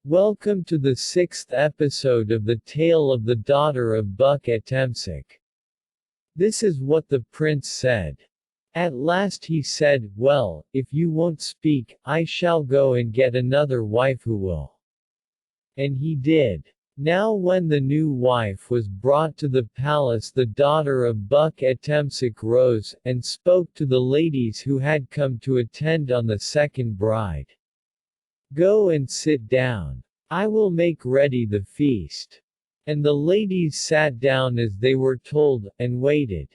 Welcome to the sixth episode of the tale of the daughter of Buck Ettemsuch. This is what the prince said. At last he said, "Well, if you won't speak, I shall go and get another wife who will." And he did. Now when the new wife was brought to the palace, the daughter of Buck Ettemsuch rose, and spoke to the ladies who had come to attend on the second bride. "Go and sit down. I will make ready the feast." And the ladies sat down as they were told, and waited.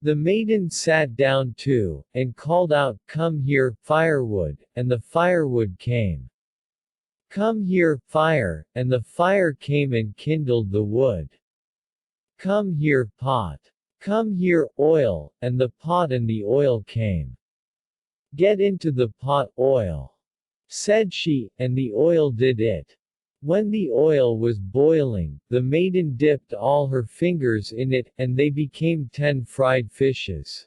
The maiden sat down too, and called out, "Come here, firewood," and the firewood came. "Come here, fire," and the fire came and kindled the wood. "Come here, pot. Come here, oil," and the pot and the oil came. "Get into the pot oil," said she, and the oil did it. When the oil was boiling, the maiden dipped all her fingers in it, and they became 10 fried fishes.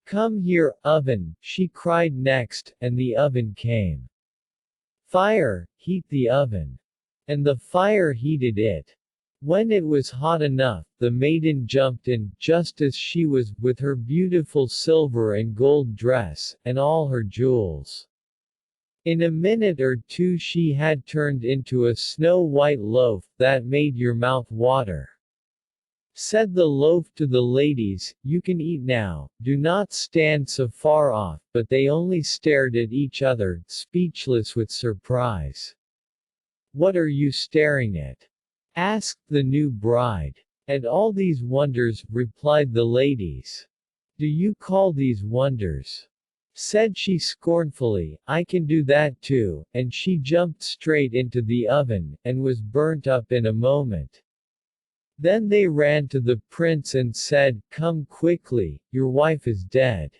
"Come here, oven," she cried next, and the oven came. "Fire, heat the oven." And the fire heated it. When it was hot enough, the maiden jumped in, just as she was, with her beautiful silver and gold dress, and all her jewels. In a minute or two she had turned into a snow-white loaf, that made your mouth water. Said the loaf to the ladies, "You can eat now, do not stand so far off," but they only stared at each other, speechless with surprise. "What are you staring at?" asked the new bride. "At all these wonders," replied the ladies. "Do you call these wonders?" said she scornfully. "I can do that too," and she jumped straight into the oven, and was burnt up in a moment. Then they ran to the prince and said, "Come quickly, your wife is dead."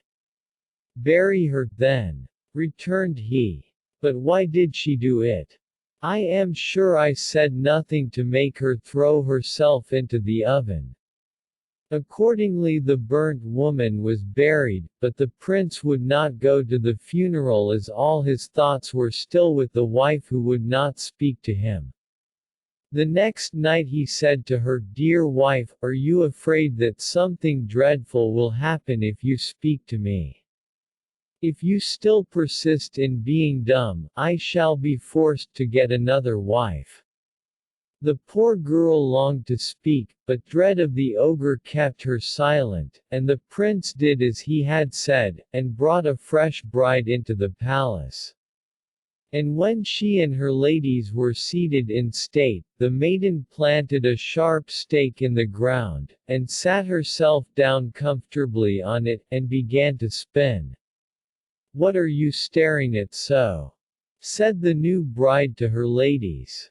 "Bury her, then," returned he. "But why did she do it? I am sure I said nothing to make her throw herself into the oven." Accordingly the burnt woman was buried, but the prince would not go to the funeral as all his thoughts were still with the wife who would not speak to him. The next night he said to her, "Dear wife, are you afraid that something dreadful will happen if you speak to me? If you still persist in being dumb, I shall be forced to get another wife." The poor girl longed to speak, but dread of the ogre kept her silent, and the prince did as he had said, and brought a fresh bride into the palace. And when she and her ladies were seated in state, the maiden planted a sharp stake in the ground, and sat herself down comfortably on it, and began to spin. "What are you staring at so?" said the new bride to her ladies.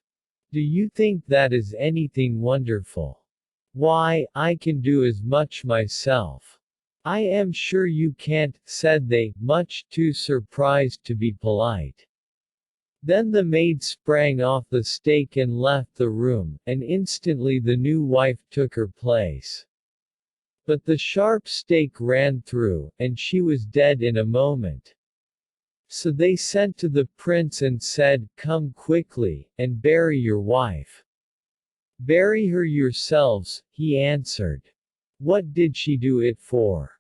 "Do you think that is anything wonderful? Why, I can do as much myself." "I am sure you can't," said they, much too surprised to be polite. Then the maid sprang off the stake and left the room, and instantly the new wife took her place. But the sharp stake ran through, and she was dead in a moment. So they sent to the prince and said, "Come quickly, and bury your wife." "Bury her yourselves," he answered. "What did she do it for?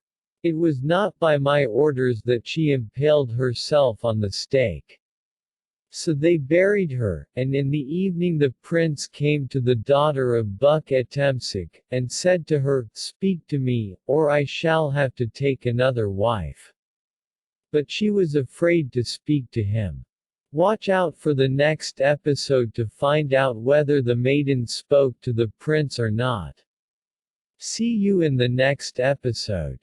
It was not by my orders that she impaled herself on the stake." So they buried her, and in the evening the prince came to the daughter of Buck Ettemsuch, and said to her, "Speak to me, or I shall have to take another wife." But she was afraid to speak to him. Watch out for the next episode to find out whether the maiden spoke to the prince or not. See you in the next episode.